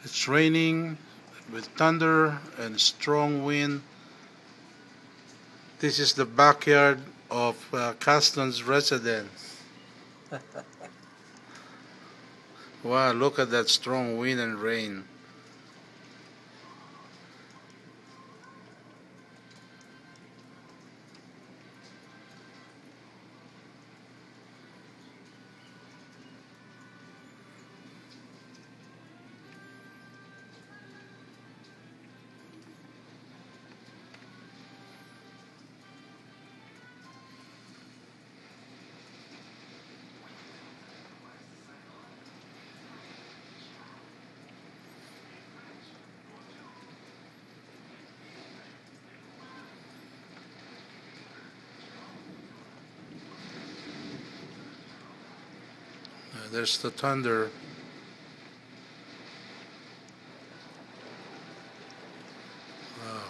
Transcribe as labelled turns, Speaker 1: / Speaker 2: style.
Speaker 1: It's raining with thunder and strong wind. This is the backyard of Caston's residence. Wow, look at that strong wind and rain. There's the thunder. Wow.